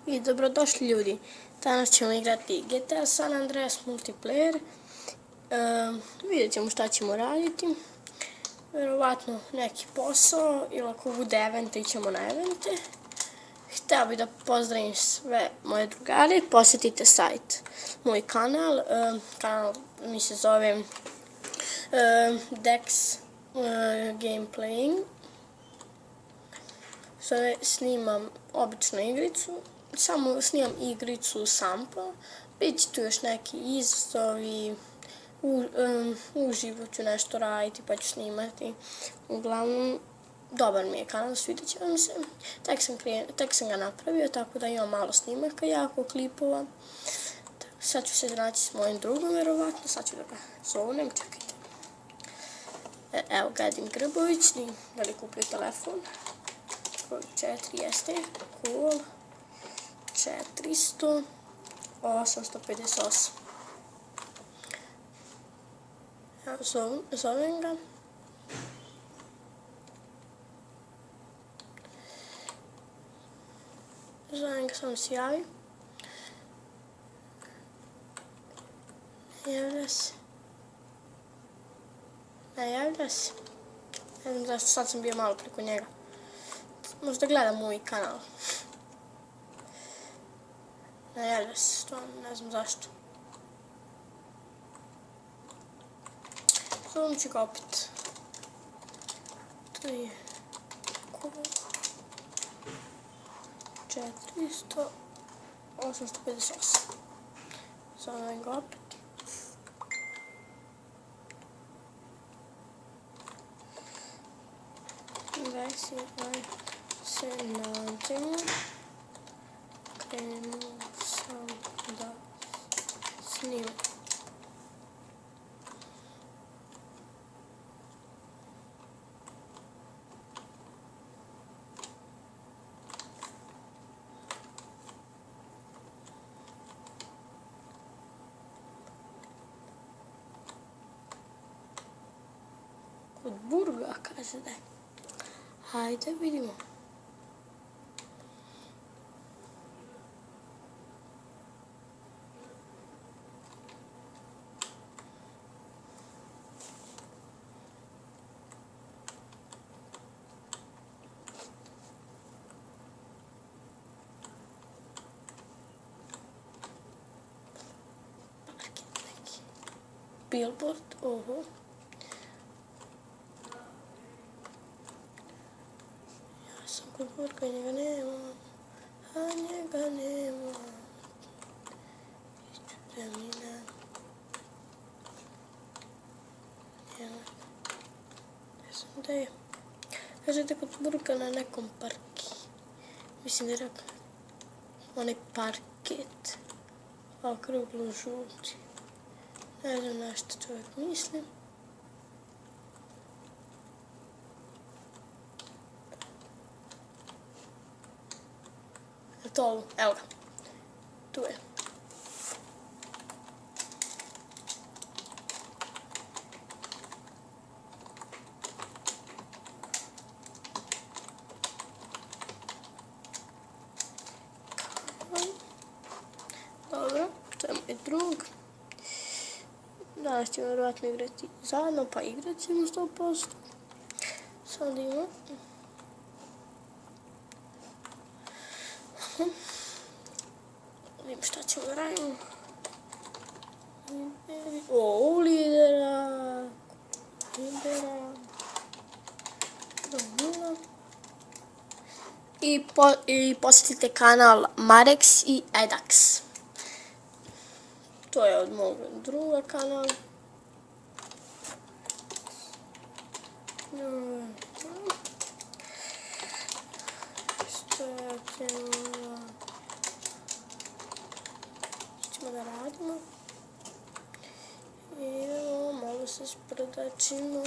I dobrodošli ljudi. Danas ćemo igrati GTA San Andreas multiplayer. Vidjet ćemo šta ćemo raditi. Vjerovatno neki posao ili ako bude evente ićemo na evente. Htio bih da pozdravim sve moje drugare. Posjetite sajt, moj kanal. Kanal mi se zove Dex Gameplaying. Sada snimam običnu igricu. Samo snimam igricu sample. Biće tu još neki izazovi. Uživo ću nešto raditi pa ću snimati. Uglavnom, dobar mi je kanal, svidjet će vam se. Tek sam ga napravio, tako da imam malo snimaka, jako klipova. Sad ću se naći s mojim drugom, vjerovatno. Sad ću da ga zovnem, čekajte. Evo ga, Edin Grbović, da li kupio telefon. 4 jeste, cool. 400, 858. Evo, zovem ga. Zovem ga, samo se javi. Ne javlja se. Ne javlja se. Ne znam zašto, sad sam bio malo preko njega. Možda gleda moj kanal. Ne javlja se, stvarno, ne znam zašto. Zovem ću ga opet. To je 400, 858. Zovem ga opet. Se nađemo. Krenuo sam da snimam. Kod Burga, kaže da je. Hajde vidimo. Billboard, oho. Ja sam kod Burga i njega nema. A njega nema. Iću zemljina. Nema. Ne znam da je. Kažete kod Burga na nekom parki. Mislim da je rekao. Onaj parket. Okruglo žuti. Ne znam na što čovjek mislim. Je to ovo? Evo ga. Tu je. Dobro, to je moj drug. Danas ćemo vjerovatno igrati zajedno, pa igrat ćemo 100%. Sad imamo. Vidim šta ćemo da radimo. O, lidera. I posjetite kanal Marex i Edax. To je od mog druga kanala. Što ćemo da radimo? Idemo, malo se sprdačimo.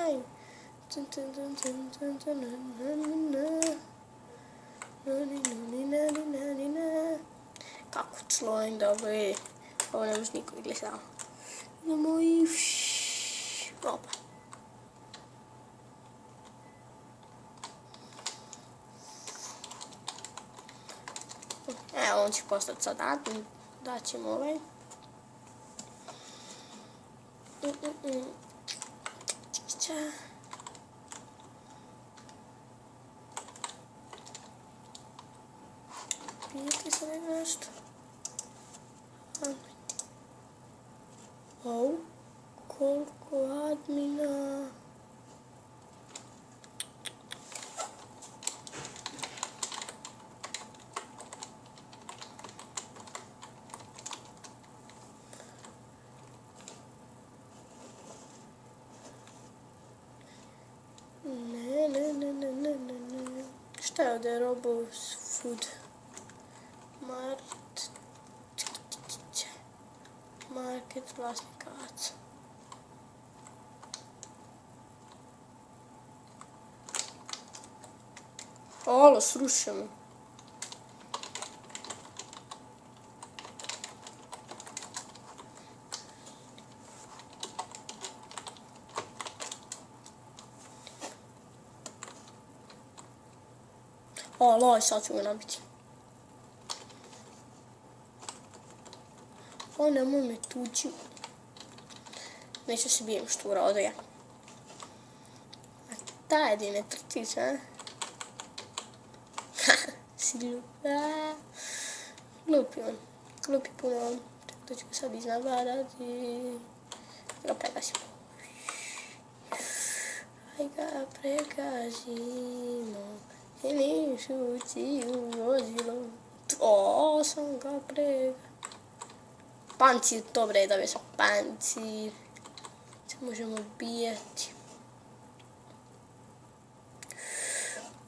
Aj. Kako člojem, dobro je. Ovo ne može niko gledati. Idemo i opa. On će postati sad admin. Daćemo ovaj. Pijete se nešto. Koliko admina. Ne. Šta je ovdje? Robos Food Market vlasnikac. Alo, srušio me. Alo, sad ću ga nabiti. Nemoj me tući. Neću se bijem štura od ja. A taj di ne trčiš, a? Si glupa. Glupi on. Glupi puno on. Tako da ću ga sad iznabadati. Da ga pregazimo. Aj ga pregazimo. I nišu ti u vozilo. Sam ga pregazimo. Pancir, dobre, da sam pancir. Se možemo bijeti.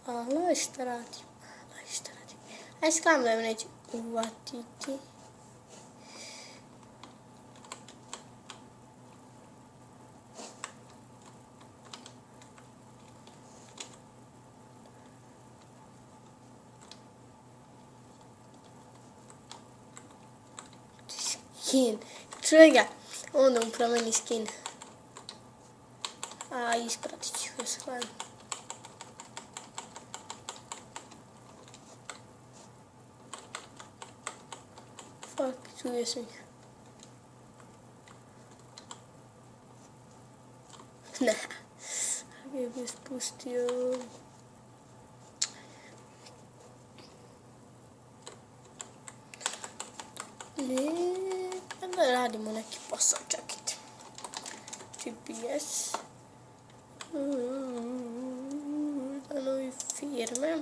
Alo, šta radim? Aj, sklam da me neću uvatiti. Skin. Čuj ga. Onda mu promeni skin. A, ispratit ću ga sklan. Fuck, čuje sam ih. Ne. Kako bi spustio. Da radimo neki posao, čekajte. GPS. Da novi firme.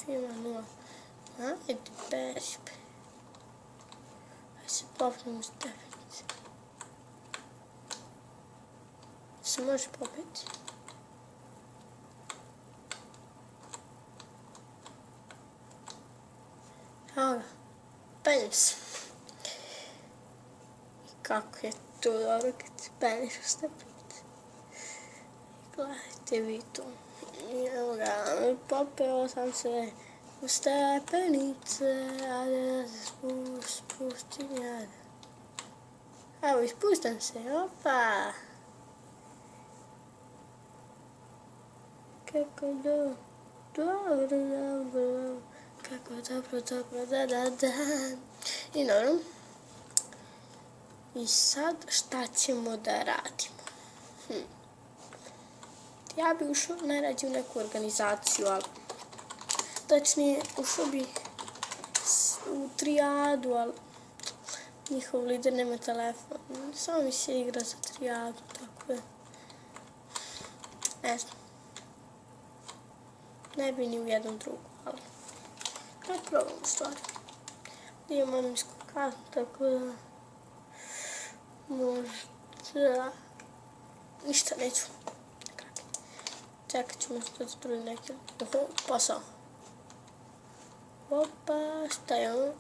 Firma 0. Ajde, bespe. Ajde se popnemo u stepenice. Se može popeti? Evo ga. Penjem se. Kako je to dobro kad se penješ u stepenice. Gledajte vi to. Evo ga, popeo sam se u stepenice. Ajde da se spustim, ajde. Evo, ispustam se, opa. Kako dobro. Kako dobro, da. I naravno. I sad šta ćemo da radimo? Ja bi ušao najrađe u neku organizaciju, ali tačnije ušao bi u trijadu, ali njihov lider nema telefon. Samo mi se igra za trijadu, tako da. Ne znam. Ne bi ni u jednom drugom, ali da probam u stvari. Imam anonimsku kartu, tako da možda ništa neću. Čekat ću možda da trudim neki posao. Opa, šta je ovo?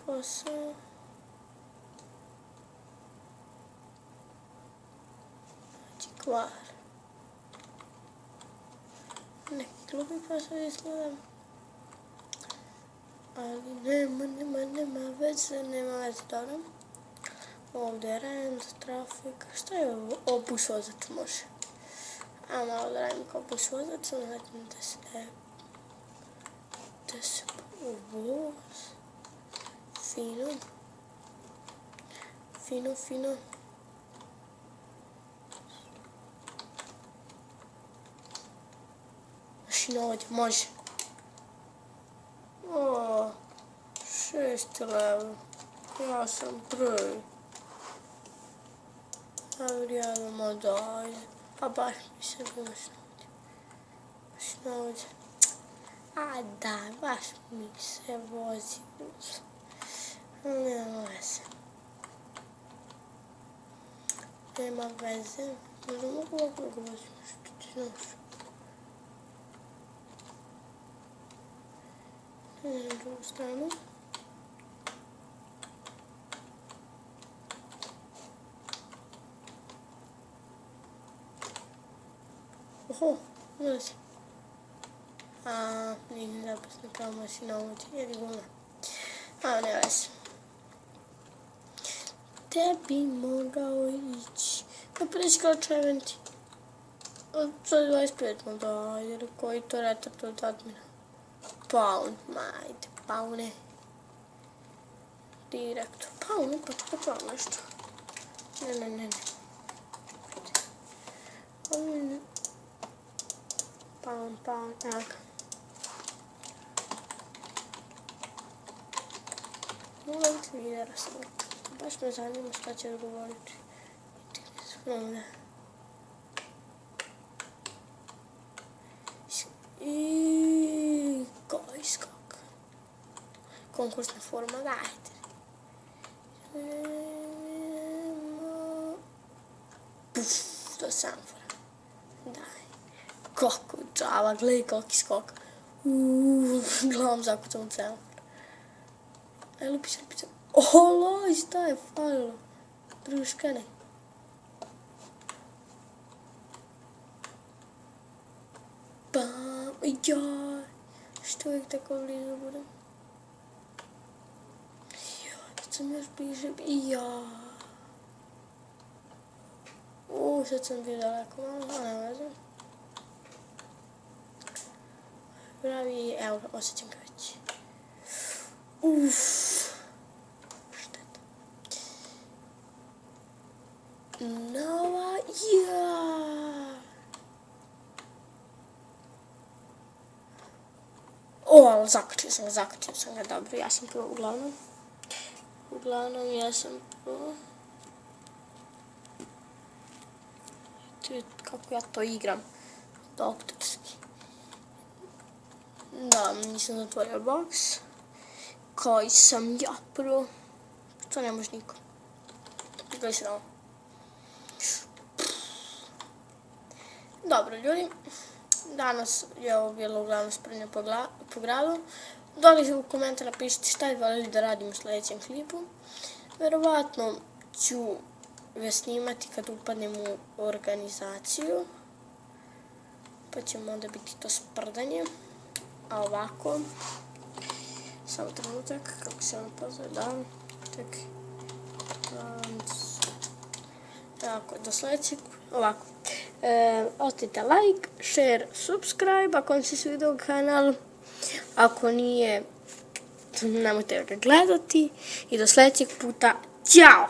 Posao. Znači kvar. Neki glupi posao izgledam. Ali nema veze, dobro. Ovdje je rent, trafik, šta je ovo? O, bus vozač može. A malo da radim kao bušozac, zatim da se ovo fino, fino, fino. Mašina ovdje, može. O, 6 level. Ja sam prvi. Vrijeme, daj. A baš mi se mašina ovdje. Mašina ovdje. A da, baš mi se vozi. Nema veze. Nema veze. Ne mogu ovako ga vozim, što ti znaš. Na drugu stranu. Oho, veze. Nije zapasna kao mašina ovdje, jer je guna. Ne veze. Gde bi mogao ići? Da preskaču eventi. Od 25 mu daj, jer koji to retard od admina. Pound, majde, paune. Direktno. Paune, pa tako nešto. Ne. Pound, evo ga. Mogu biti vidjela sam. Baš me zanima šta će odgovoriti. I koji skok. Konkursna forma, dajte. Puf, to sam fora. Daj. Kako džava, gledaj koliki skok. Glavom zakucam u celu. Aj, lupi se. Loj, šta je falilo? Druška, ne. Bam, jaj. Što uvijek tako blizu budem? Jaj, sad sam još bliže. Jaj. Sad sam bio daleko malo, ne veze. Pravi, evo ga, osjećam ga već. Šteta. Nova, ali zakačio sam ga, dobro, ja sam prvo, uglavnom ja sam prvo. Kako ja to igram, doktorski. Da, nisam zatvorio box. Koji sam ja prvo. To ne može niko. Gledaj se na ovo. Dobro, ljudi. Danas je ovo bilo uglavnom sprnje po gradu. Dole u komentara pišite šta je voljeli da radim u sljedećem klipu. Verovatno ću ga snimati kad upadnem u organizaciju. Pa ćemo onda biti to sprdanje. A ovako. Samo trenutak, kako se vam pozove, da. Tak. Tako, do sljedećeg. Ovako. Ostavite like, share, subscribe ako vam se svidio kanal. Ako nije, nemojte ga gledati. I do sljedećeg puta. Ćao!